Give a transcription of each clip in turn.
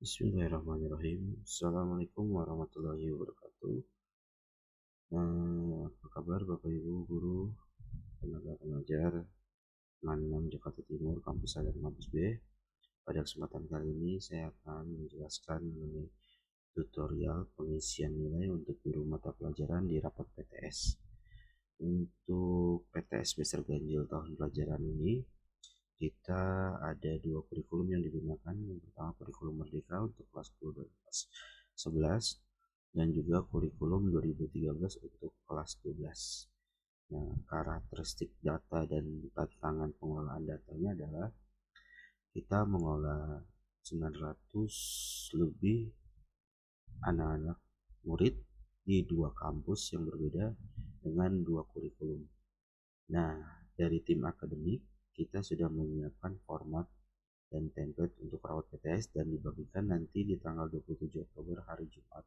Bismillahirrahmanirrahim. Assalamualaikum warahmatullahi wabarakatuh. Apa kabar Bapak Ibu guru, tenaga pengajar Maninam Jakarta Timur, kampus A dan kampus B. Pada kesempatan kali ini saya akan menjelaskan mengenai tutorial pengisian nilai untuk guru mata pelajaran di rapat PTS. Untuk PTS semester ganjil tahun pelajaran ini kita ada dua kurikulum yang digunakan. Yang pertama kurikulum Merdeka untuk kelas 10 dan kelas 11 dan juga kurikulum 2013 untuk kelas 12. Nah, karakteristik data dan tantangan pengelolaan datanya adalah kita mengolah 900 lebih anak-anak murid di dua kampus yang berbeda dengan dua kurikulum. Nah, dari tim akademik kita sudah menyiapkan format dan template untuk rawat PTS dan dibagikan nanti di tanggal 27 Oktober hari Jumat.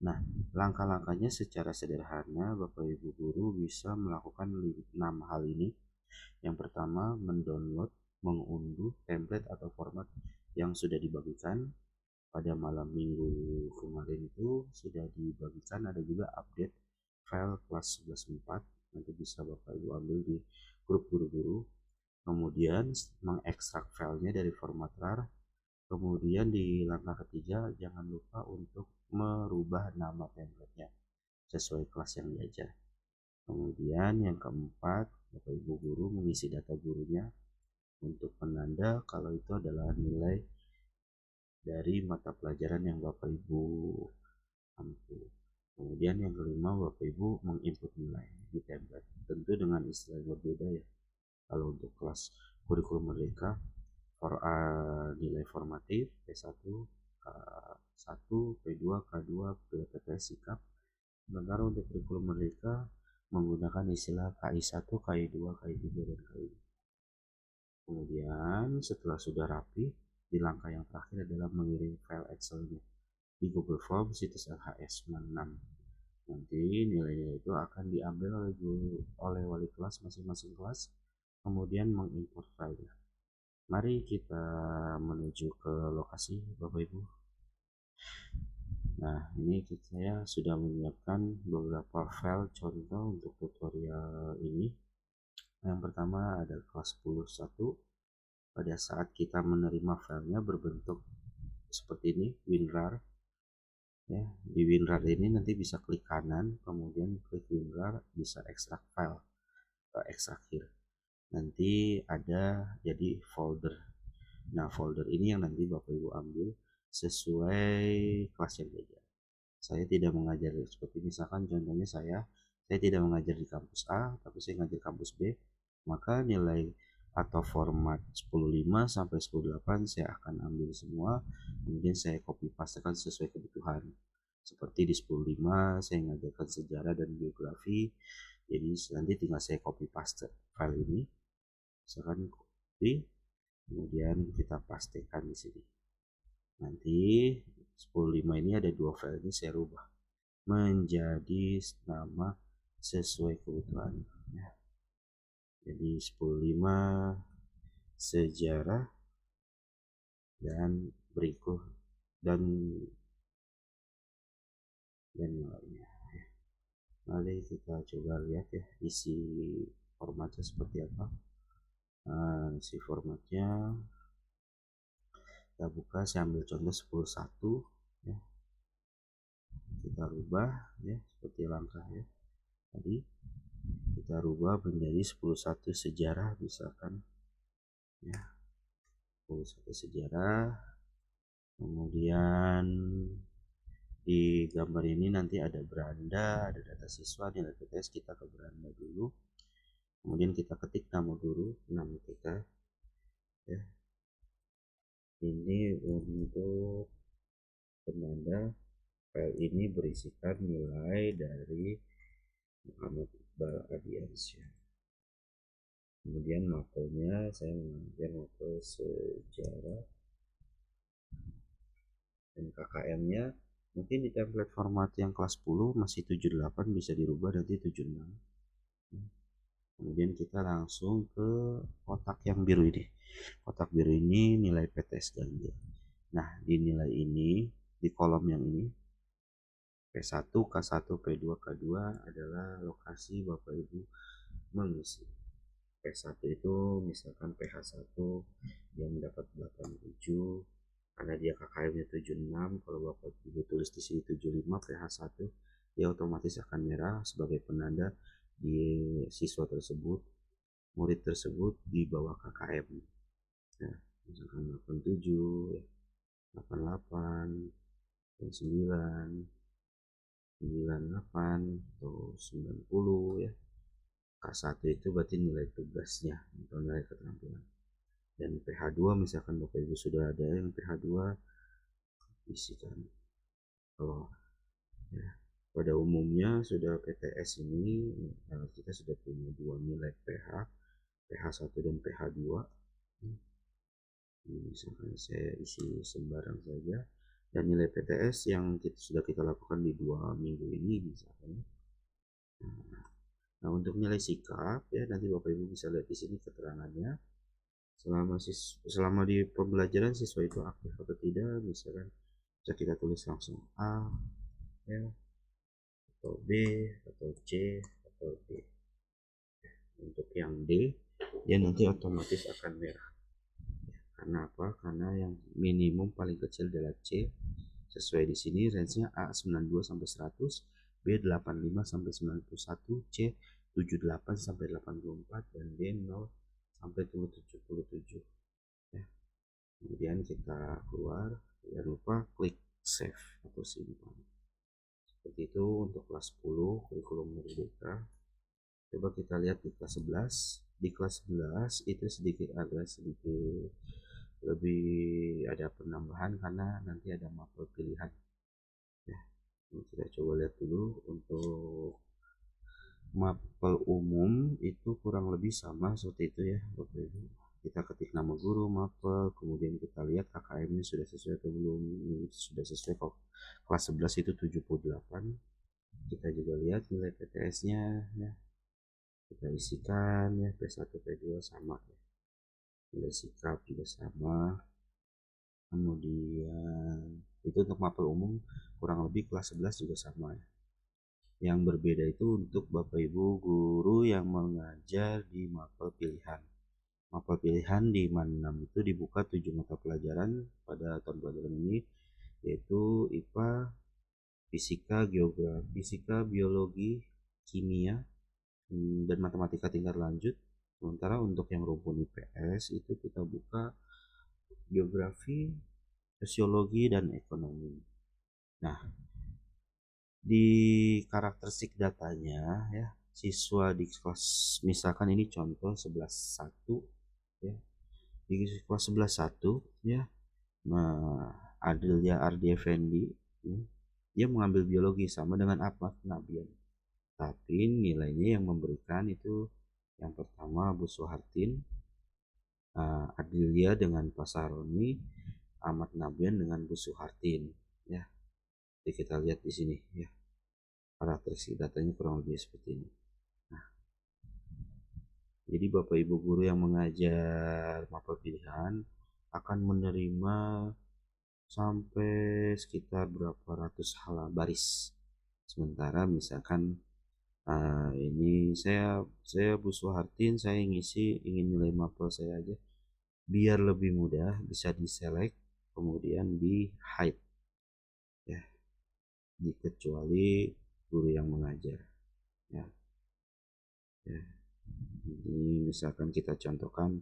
Nah, langkah-langkahnya secara sederhana Bapak Ibu guru bisa melakukan 6 hal ini. Yang pertama, mendownload, mengunduh template atau format yang sudah dibagikan pada malam minggu kemarin. Itu sudah dibagikan, ada juga update file kelas 11.4, nanti bisa Bapak Ibu ambil di grup guru-guru. Kemudian mengekstrak filenya dari format RAR. Kemudian di langkah ketiga jangan lupa untuk merubah nama template-nya sesuai kelas yang diajar. Kemudian yang keempat, Bapak Ibu guru mengisi data gurunya untuk penanda kalau itu adalah nilai dari mata pelajaran yang Bapak Ibu ambil. Kemudian yang kelima, Bapak Ibu menginput nilai di template, tentu dengan istilah yang berbeda ya. Kalau untuk kelas kurikulum Merdeka nilai formatif P1, K1, P2, K2, PPT sikap. Sementara untuk kurikulum Merdeka menggunakan istilah KI1, KI2, KI3 dan KI4. Kemudian setelah sudah rapi, di langkah yang terakhir adalah mengirim file Excel-nya di Google Form situs LHS 6. Nanti nilai-nilai itu akan diambil oleh wali kelas masing-masing kelas, kemudian mengimport filenya. Mari kita menuju ke lokasi Bapak Ibu. Nah, ini saya sudah menyiapkan beberapa file contoh untuk tutorial ini. Yang pertama ada kelas 10.1. Pada saat kita menerima filenya berbentuk seperti ini, WinRAR. Ya, di WinRAR ini nanti bisa klik kanan, kemudian klik WinRAR, bisa ekstrak file, ekstrak here. Nanti ada jadi folder. Nah, folder ini yang nanti Bapak Ibu ambil sesuai kelas yang belajar. Saya tidak mengajar seperti misalkan contohnya saya tidak mengajar di kampus A, tapi saya mengajar kampus B, maka nilai atau format 10.5 sampai 10.8 saya akan ambil semua, kemudian saya copy pastekan sesuai kebutuhan. Seperti di 10.5 saya mengajarkan sejarah dan geografi, jadi nanti tinggal saya copy paste file ini, misalkan copy, kemudian kita pastekan di sini. Nanti 10.5 ini ada dua file ini saya rubah menjadi nama sesuai kebutuhan ya. Jadi 10.5 sejarah dan berikut dan lainnya. Mari kita coba lihat ya isi formatnya seperti apa. Nah, isi formatnya kita buka, saya ambil contoh 10.1 ya. Kita rubah ya seperti langkah ya tadi, kita rubah menjadi 10.1 sejarah misalkan ya, 10.1 sejarah. Kemudian di gambar ini nanti ada beranda, ada data siswa, nilai PTS, kita ke beranda dulu, kemudian kita ketik nama guru, nama kita ya. Ini untuk penanda file ini berisikan nilai dari Muhammad Iqbal Adiansyah. Kemudian mapelnya saya mengajar mapel sejarah, dan KKM-nya mungkin di template format yang kelas 10 masih 78, bisa dirubah nanti 76. Kemudian kita langsung ke kotak yang biru ini. Kotak biru ini nilai PTS ganjil. Nah, di nilai ini, di kolom yang ini, P1, K1, P2, K2 adalah lokasi Bapak Ibu mengisi. P1 itu misalkan PH1 yang mendapat 87, karena dia KKM-nya 76, kalau Bapak Ibu tulis di sini 75 PH1, dia otomatis akan merah sebagai penanda di siswa tersebut, murid tersebut di bawah KKM. Nah, misalkan 87, 88, 9, 98 atau 90 ya. K1 itu berarti nilai tugasnya atau nilai keterampilan. Dan PH2 misalkan Bapak Ibu sudah ada yang PH2 isikan. Kalau ya, pada umumnya sudah PTS ini kita sudah punya dua nilai PH, PH1 dan PH2. Misalkan saya isi sembarang saja, dan nilai PTS yang sudah kita lakukan di 2 minggu ini misalkan. Nah, untuk nilai sikap ya nanti Bapak Ibu bisa lihat di sini keterangannya. Selama di pembelajaran siswa itu aktif atau tidak, misalkan bisa kita tulis langsung A ya, atau B atau C atau D. Untuk yang D dia nanti otomatis akan merah. Karena apa? Karena yang minimum paling kecil adalah C. Sesuai di sini range-nya A 92 sampai 100, B 85 sampai 91, C 78 sampai 84, dan D 0 sampai 77. Ya. Kemudian kita keluar, jangan lupa klik save atau simpan. Seperti itu untuk kelas 10 kurikulum Merdeka. Coba kita lihat di kelas 11. Di kelas 11 itu agak sedikit lebih ada penambahan karena nanti ada mapel pilihan. Ya, kita coba lihat dulu untuk mapel umum itu kurang lebih sama seperti itu ya Bapak Ibu. Kita ketik nama guru, mapel, kemudian kita lihat KKM-nya sudah sesuai atau belum. Sudah sesuai kok. Kelas 11 itu 78. Kita juga lihat nilai PTS-nya ya. Kita isikan ya, P1 P2 sama ya. Nilai sikap juga sama. Kemudian itu untuk mapel umum kurang lebih kelas 11 juga sama ya. Yang berbeda itu untuk Bapak Ibu guru yang mengajar di mapel pilihan. Mapel pilihan di MAN 6 itu dibuka 7 mata pelajaran pada tahun pelajaran ini, yaitu IPA, fisika, biologi, kimia, dan matematika tingkat lanjut. Sementara untuk yang rumpun IPS itu kita buka geografi, sosiologi, dan ekonomi. Nah, di karakteristik datanya ya, siswa di kelas misalkan ini contoh 11.1 ya. Di kelas 11.1 ya. Nah, Adilya Ardi Effendi ya, dia mengambil biologi sama dengan Ahmad Nabian. Tapi nilainya yang memberikan itu yang pertama Bu Suhartin, Adilya dengan Pasaroni, Ahmad Nabian dengan Bu Suhartin ya. Jadi kita lihat di sini ya. Karakteristik datanya kurang lebih seperti ini. Nah, jadi Bapak Ibu guru yang mengajar mapel pilihan akan menerima sampai sekitar berapa ratus baris. Sementara misalkan ini saya Bu Suhartin, saya ingin nilai mapel saya aja biar lebih mudah, bisa diselect kemudian di hide ya, dikecuali guru yang mengajar ya. Ini misalkan kita contohkan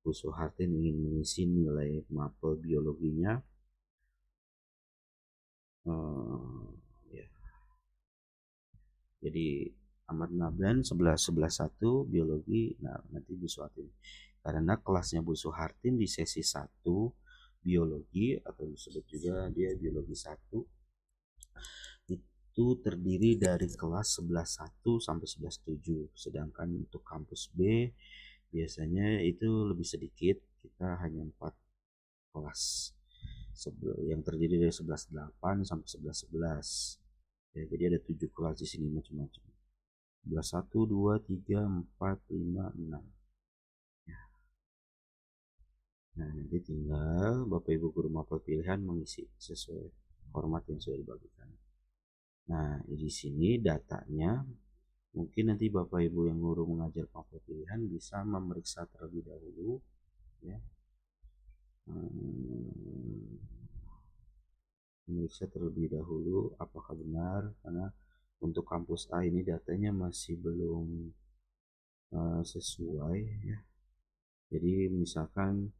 Bu Suhartin ingin mengisi nilai mapel biologinya ya. Jadi Ahmad Nablan 11.1 biologi. Nah, nanti Bu Suhartin karena kelasnya Bu Suhartin di sesi 1 biologi atau disebut juga dia biologi 1 itu terdiri dari kelas 11.1 sampai 11.7. Sedangkan untuk kampus B biasanya itu lebih sedikit, kita hanya 4 kelas yang terdiri dari 11.8 sampai 11.11 ya. Jadi ada 7 kelas di sini macam-macam. 11.1, 2, 3, 4, 5, 6 ya. Nah, nanti tinggal Bapak Ibu guru mapel pilihan mengisi sesuai format yang sudah dibagikan. Nah, di sini datanya mungkin nanti Bapak Ibu yang guru mengajar mapel pilihan bisa memeriksa terlebih dahulu ya. Memeriksa terlebih dahulu apakah benar, karena untuk kampus A ini datanya masih belum sesuai ya. Jadi misalkan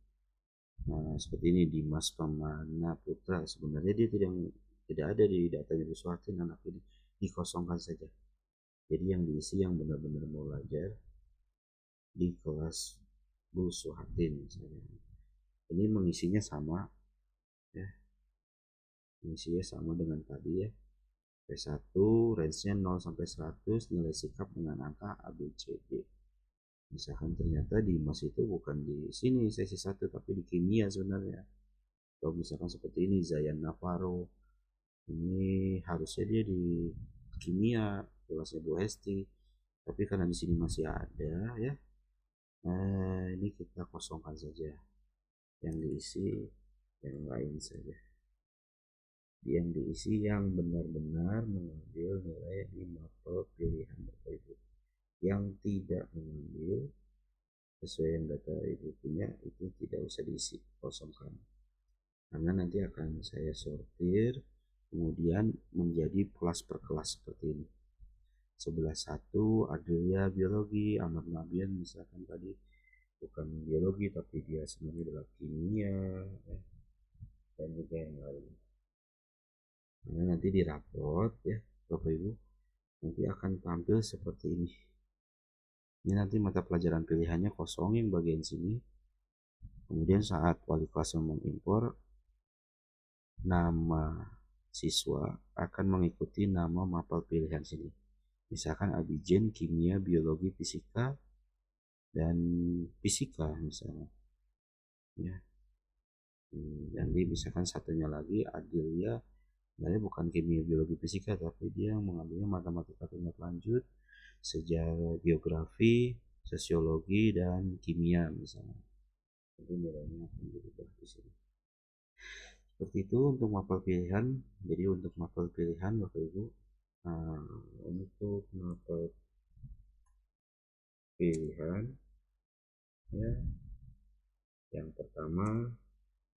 seperti ini Dimas Pamana Putra, sebenarnya dia tidak ada di datanya Bu Suhartin, anaknya dikosongkan saja. Jadi yang diisi yang benar-benar mau belajar di kelas Bu Suhartin misalnya. Ini mengisinya sama ya, mengisinya sama dengan tadi ya. P1 range-nya 0 sampai 100, nilai sikap dengan angka A, B, C, D. Misalkan ternyata Dimas itu bukan di sini sesi 1 tapi di kimia sebenarnya. Kalau misalkan seperti ini Zayan Navarro, ini harusnya dia di kimia kelasnya Bu Hesti, tapi karena di sini masih ada ya, ini kita kosongkan saja, yang diisi yang lain saja, yang diisi yang benar-benar mengambil nilai di mapel pilihan Bapak Ibu. Yang tidak mengambil sesuai yang data Ibu punya itu tidak usah diisi, kosongkan, karena nanti akan saya sortir kemudian menjadi kelas per kelas seperti ini. 11-1 Adelia biologi, Ahmad Nabian misalkan tadi bukan biologi tapi dia sebenarnya adalah kimia ya, dan juga yang lain. Nah, nanti di raport ya Bapak Ibu nanti akan tampil seperti ini. Ini nanti mata pelajaran pilihannya kosongin bagian sini. Kemudian saat wali kelas mengimpor, nama siswa akan mengikuti nama mapel pilihan sini. Misalkan Abijen, kimia, biologi, fisika, dan fisika misalnya. Ya. Jadi misalkan satunya lagi Adelia, dia bukan kimia, biologi, fisika, tapi dia mengambilnya matematika tingkat lanjut, sejarah, geografi, sosiologi, dan kimia misalnya. Jadi nilainya akan berubah di sini. Seperti itu untuk mapel pilihan. Jadi untuk mapel pilihan Bapak Ibu, untuk mapel pilihan ya, yang pertama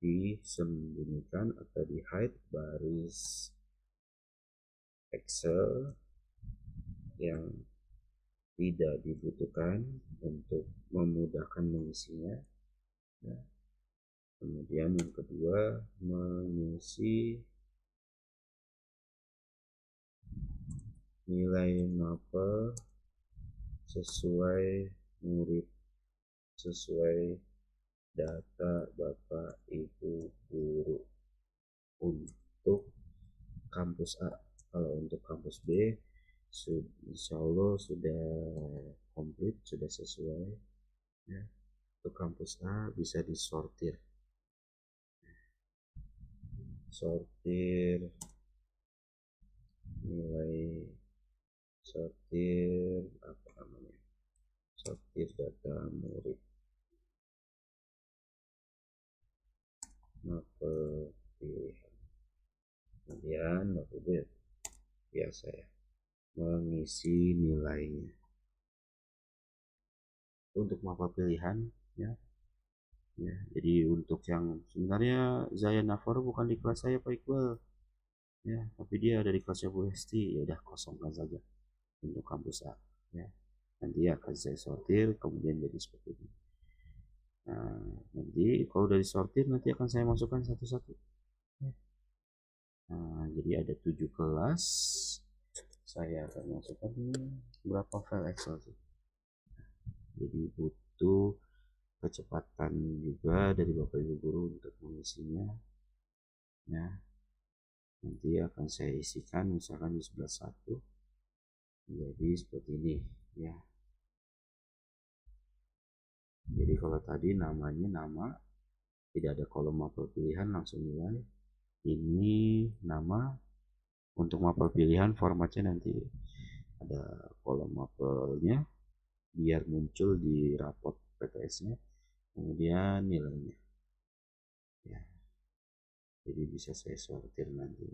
disembunyikan atau di hide baris Excel yang tidak dibutuhkan untuk memudahkan mengisinya ya. Kemudian yang kedua, mengisi nilai mapel sesuai murid, sesuai data Bapak Ibu guru untuk kampus A. Kalau untuk kampus B insya Allah sudah komplit, sudah sesuai ya. Untuk kampus A bisa disortir, sortir nilai, sortir apa namanya, sortir data murid mapel pilihan. Kemudian Bapak Ibu biasa ya mengisi nilainya untuk mapel pilihan ya. Ya, jadi untuk yang sebenarnya Zayan Navarro bukan di kelas saya Pak Iqbal ya, tapi dia ada di kelasnya Bu Hesti, ya udah kosongkan saja untuk kampus A ya. Nanti akan saya sortir kemudian jadi seperti ini. Nah, nanti kalau udah disortir nanti akan saya masukkan satu-satu ya. Nah, jadi ada 7 kelas, saya akan masukkan berapa file Excel sih. Jadi butuh kecepatan juga dari Bapak Ibu guru untuk mengisinya ya. Nanti akan saya isikan misalkan di 11-1 jadi seperti ini ya. Jadi kalau tadi namanya nama, tidak ada kolom mapel pilihan, langsung nilai. Ini nama. Untuk mapel pilihan formatnya nanti ada kolom mapelnya biar muncul di raport PTS nya, kemudian nilainya. ya, jadi bisa saya sortir nanti.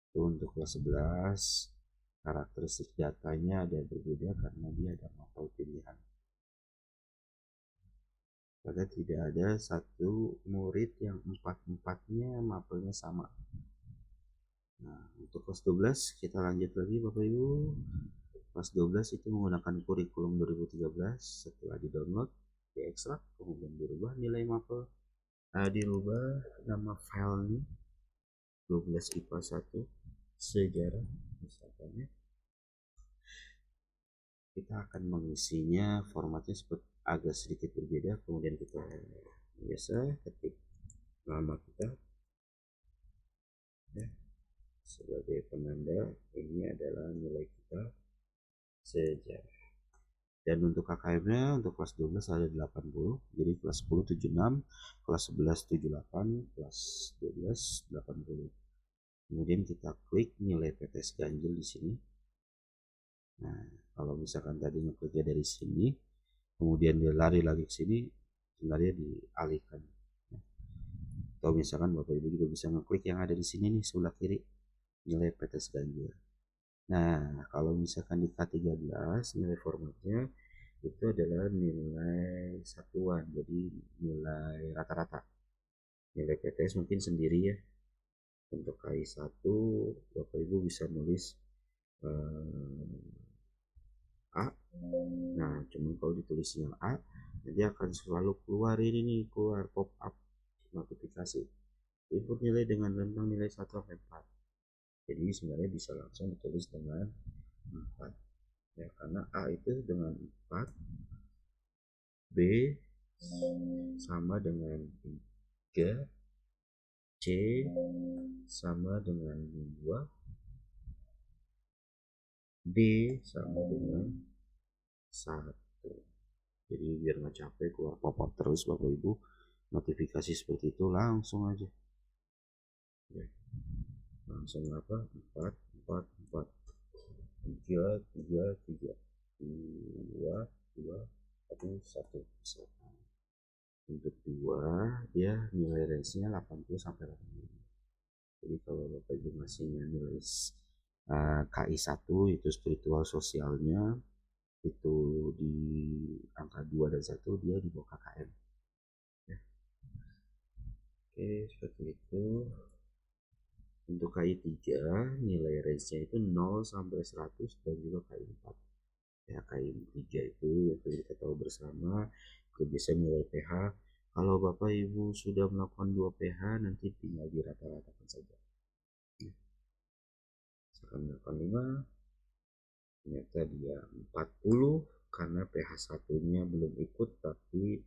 Itu untuk kelas 11, karakteristik datanya ada berbeda karena dia ada mapel pilihan. Karena tidak ada satu murid yang empat-empatnya mapelnya sama. Nah, untuk kelas 12 kita lanjut lagi Bapak Ibu. Kelas 12 itu menggunakan kurikulum 2013, setelah di-download, diekstrak, kemudian dirubah nilai mapel. Dirubah nama filenya 12 IPA 1 sejarah misalkan ya. Kita akan mengisinya formatnya seperti agak sedikit berbeda, kemudian kita biasa ketik nama kita ya, sebagai penanda ini adalah nilai kita sejarah. Dan untuk KKM-nya untuk kelas 12 ada 80, jadi kelas 10 76, kelas 11 78, kelas 12 80. Kemudian kita klik nilai PTS ganjil di sini. Nah, kalau misalkan tadi ngekliknya dari sini, kemudian dia lari lagi ke sini, sebenarnya dialihkan. Atau misalkan Bapak Ibu juga bisa ngeklik yang ada di sini nih sebelah kiri, nilai PTS ganjil. Nah, kalau misalkan di K13 nilai formatnya itu adalah nilai satuan, jadi nilai rata-rata. Nilai PTS mungkin sendiri ya. Untuk KI1 Bapak Ibu bisa nulis A. Nah, cuman kalau ditulisnya A, nanti akan selalu keluar ini nih, keluar pop up notifikasi. Input nilai dengan rentang nilai 1 sampai 4. Jadi sebenarnya bisa langsung ditulis dengan 4. Ya, karena A itu dengan 4, B sama dengan 3, C sama dengan 2, D sama dengan 1. Jadi biar nggak capek keluar pop-up terus Bapak Ibu, notifikasi seperti itu langsung aja. Oke. Langsung apa? 4, 4, 4. 3, 3, 3. 2, 2, 1, 1. Misalkan. Untuk 2, dia nilai range-nya 80 sampai 85. Jadi kalau Bapak Ibu masihnya nilai KI 1 itu spiritual sosialnya itu di angka 2 dan 1, dia di bawah KKM ya. Oke, seperti itu. Untuk KI 3 nilai range-nya itu 0 sampai 100 dan juga KI 4 ya. KI 3 itu yang kita tahu bersama itu bisa nilai PH. Kalau Bapak Ibu sudah melakukan 2 PH nanti tinggal dirata-ratakan saja ya. Misalkan melakukan 5, ternyata dia 40 karena PH satunya belum ikut, tapi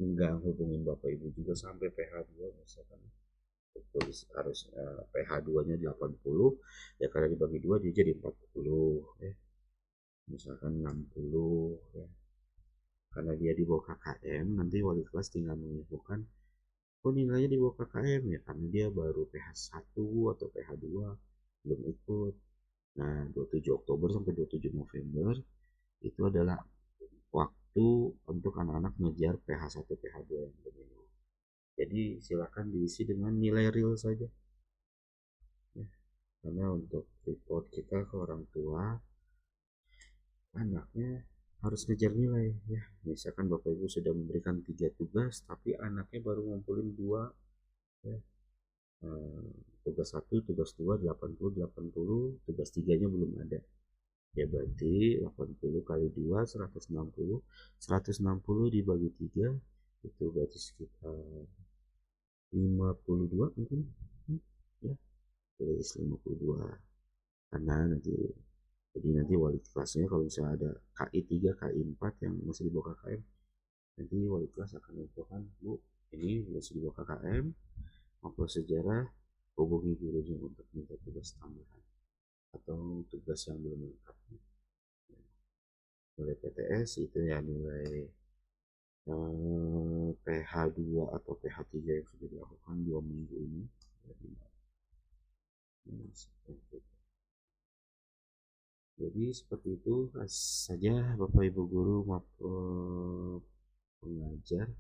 enggak hubungin Bapak Ibu juga sampai PH 2 misalkan tulis harus PH 2 nya 80 ya, karena dibagi 2 dia jadi 40 ya. Misalkan 60 ya, karena dia di bawah KKM nanti wali kelas tinggal menginfokan oh nilainya di bawah KKM ya, karena dia baru PH 1 atau PH 2 belum ikut. Nah, 27 Oktober sampai 27 November itu adalah waktu untuk anak-anak ngejar PH 1 PH 2 yang belum. Jadi silakan diisi dengan nilai real saja ya. Karena untuk report kita ke orang tua, anaknya harus ngejar nilai ya. Misalkan Bapak Ibu sudah memberikan 3 tugas tapi anaknya baru ngumpulin 2 ya. Tugas 1, tugas 2 80 80, tugas 3 nya belum ada. Ya berarti 80 kali 2 160, 160 dibagi 3 itu berarti sekitar 52 mungkin ya, tulis 52. Karena nanti jadi nanti wali kelasnya kalau misalnya ada KI 3 KI 4 yang masih di bawah KKM, nanti wali kelas akan menentukan Bu ini masih di bawah KKM maupun sejarah, hubungi gurunya untuk minta tugas tambahan atau tugas yang belum lengkap. Nilai PTS itu ya nilai PH 2 atau PH 3 yang sudah dilakukan 2 minggu ini. Jadi seperti itu saja Bapak Ibu guru maupun pengajar.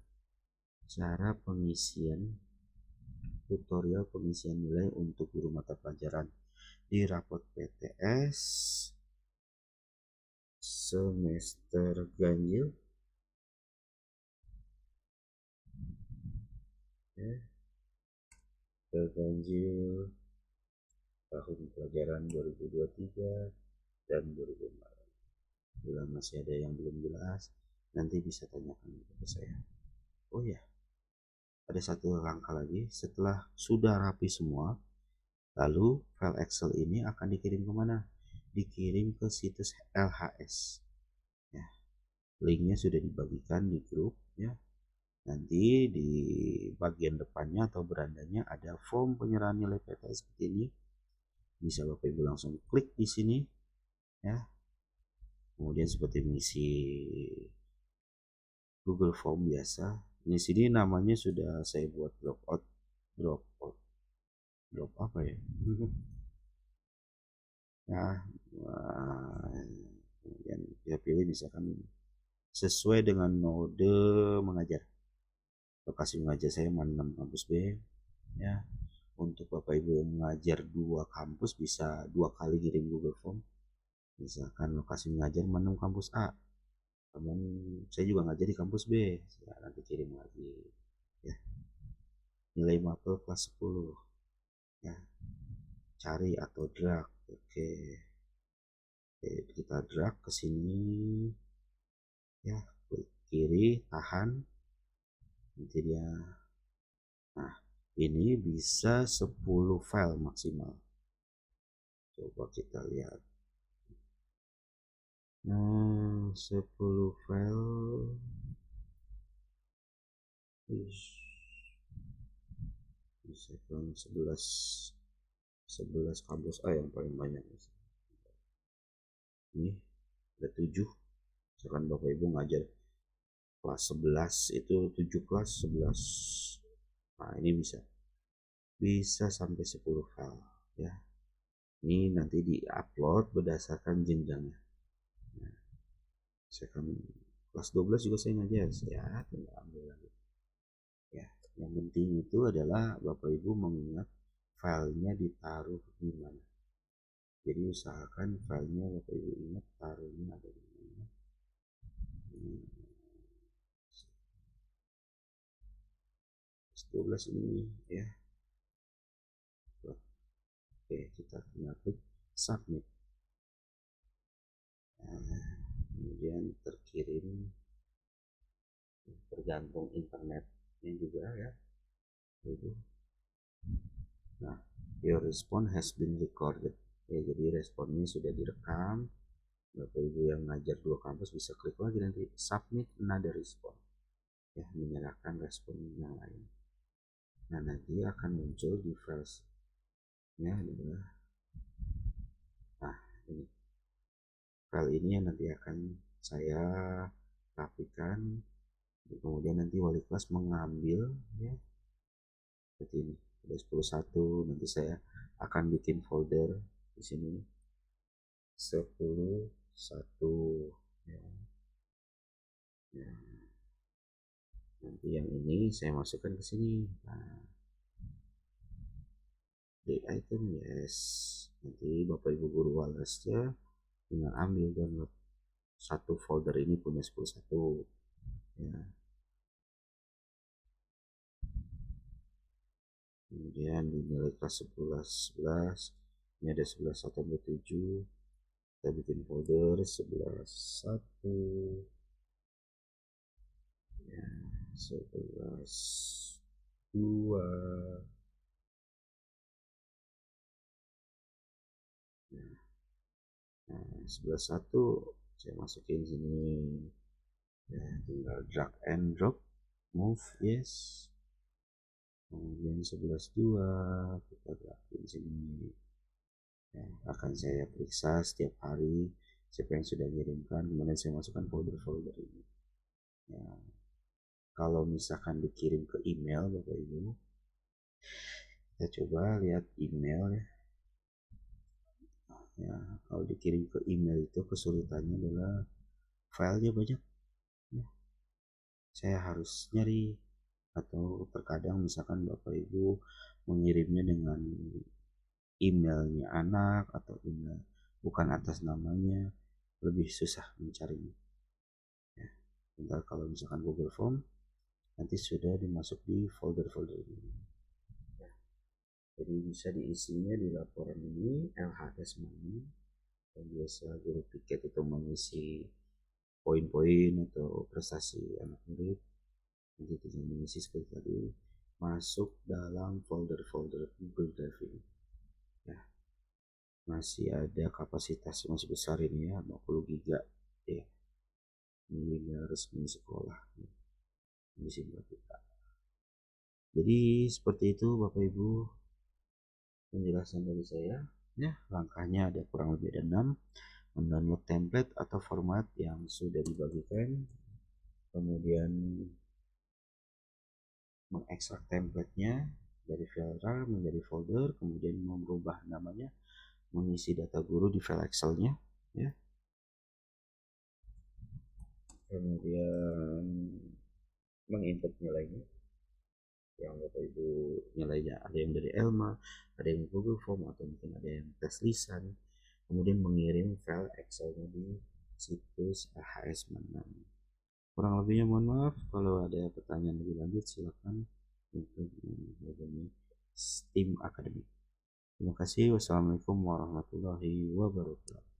cara pengisian tutorial pengisian nilai untuk guru mata pelajaran di rapot PTS semester ganjil ganjil tahun pelajaran 2023 dan 2024. Bila masih ada yang belum jelas, nanti bisa tanyakan ke saya. Oh ya, ada satu langkah lagi. Setelah sudah rapi semua, lalu file Excel ini akan dikirim kemana? Dikirim ke situs LHS. Ya, linknya sudah dibagikan di grup. Ya, nanti di bagian depannya atau berandanya ada form penyerahan nilai PTS seperti ini. Bisa Bapak Ibu langsung klik di sini. Ya, kemudian seperti mengisi Google Form biasa. Di sini namanya sudah saya buat drop apa ya? Nah, kemudian kita pilih misalkan sesuai dengan mode mengajar. Lokasi mengajar saya 6 kampus B. Ya, untuk Bapak Ibu yang mengajar 2 kampus bisa 2 kali kirim Google Form. Misalkan lokasi mengajar 6 kampus A. Namun saya juga ngajar di kampus B. Ya, nanti kirim lagi. Ya. Nilai mapel kelas 10. Ya. Cari atau drag. Oke. Kita drag ke sini. Ya, klik kiri, tahan. Nanti dia. Nah, ini bisa 10 file maksimal. Coba kita lihat. Nah, 10 file. Misalkan 11 kampus A yang paling banyak. Ini ada 7. Misalkan Bapak Ibu ngajar kelas 11 itu 7 kelas 11. Nah, ini bisa sampai 10 file ya. Ini nanti di-upload berdasarkan jenjangnya. Nah, misalkan kelas 12 juga saya ngajar, ya tinggal ambil lagi. Ya, yang penting itu adalah Bapak Ibu mengingat filenya ditaruh di mana. Jadi usahakan filenya Bapak Ibu ingat taruhnya ada di mana. 12 ini ya. Oke, kita tinggal klik submit. Nah, kemudian terkirim, tergantung internetnya juga ya. Itu. Nah, your response has been recorded. Ya, jadi responnya sudah direkam. Bapak Ibu yang ngajar 2 kampus bisa klik lagi nanti submit another response. Ya, menyerahkan respon yang lain. Nah, nanti akan muncul di filenya adalah, nah ini file ini yang nanti akan saya rapikan. Kemudian nanti wali kelas mengambil ya seperti ini. Ada 10.1, nanti saya akan bikin folder di sini 10.1 ya. Ya. Nanti yang ini saya masukkan ke sini. Nah, di item yes. Nanti Bapak Ibu guru walasnya tinggal ambil download satu folder ini punya 10.1 ya. Kemudian di nilai kelas 11 ini ada 11.1 sampai 7. Kita bikin folder 11.1 ya, 11.2 nah, 11.1 saya masukin sini ya, tinggal drag and drop, move yes. Kemudian 11.2 kita dragin sini ya, akan saya periksa setiap hari siapa yang sudah mengirimkan, kemudian saya masukkan folder-folder ini ya. Kalau misalkan dikirim ke email Bapak Ibu, kita coba lihat email ya. Ya, kalau dikirim ke email itu kesulitannya adalah filenya banyak ya. Saya harus nyari atau terkadang misalkan Bapak Ibu mengirimnya dengan emailnya anak atau email bukan atas namanya, lebih susah mencarinya ya. Tinggal kalau misalkan Google Form nanti sudah dimasuk di folder-folder ini ya. Jadi bisa diisinya di laporan ini LHS Money, yang biasa guru piket itu mengisi poin-poin atau prestasi anak murid, nanti tinggal mengisi seperti tadi, masuk dalam folder-folder Google Drive ini ya. Masih ada kapasitas yang masih besar ini ya, 50 giga ya. Ini resmi sekolah ya. Di sini kita. Jadi seperti itu Bapak Ibu penjelasan dari saya ya. Langkahnya ada kurang lebih ada 6. Mendownload template atau format yang sudah dibagikan, kemudian mengekstrak templatenya dari file RAR menjadi folder, kemudian merubah namanya, mengisi data guru di file Excel-nya ya. Kemudian menginput nilainya, yang Bapak Ibu nilainya ada yang dari Elma, ada yang Google Form, atau mungkin ada yang tes lisan, kemudian mengirim file Excel-nya di situs LHS Menang. Kurang lebihnya mohon maaf, kalau ada pertanyaan lebih lanjut silakan untuk menghubungi tim akademik. Terima kasih. Wassalamualaikum warahmatullahi wabarakatuh.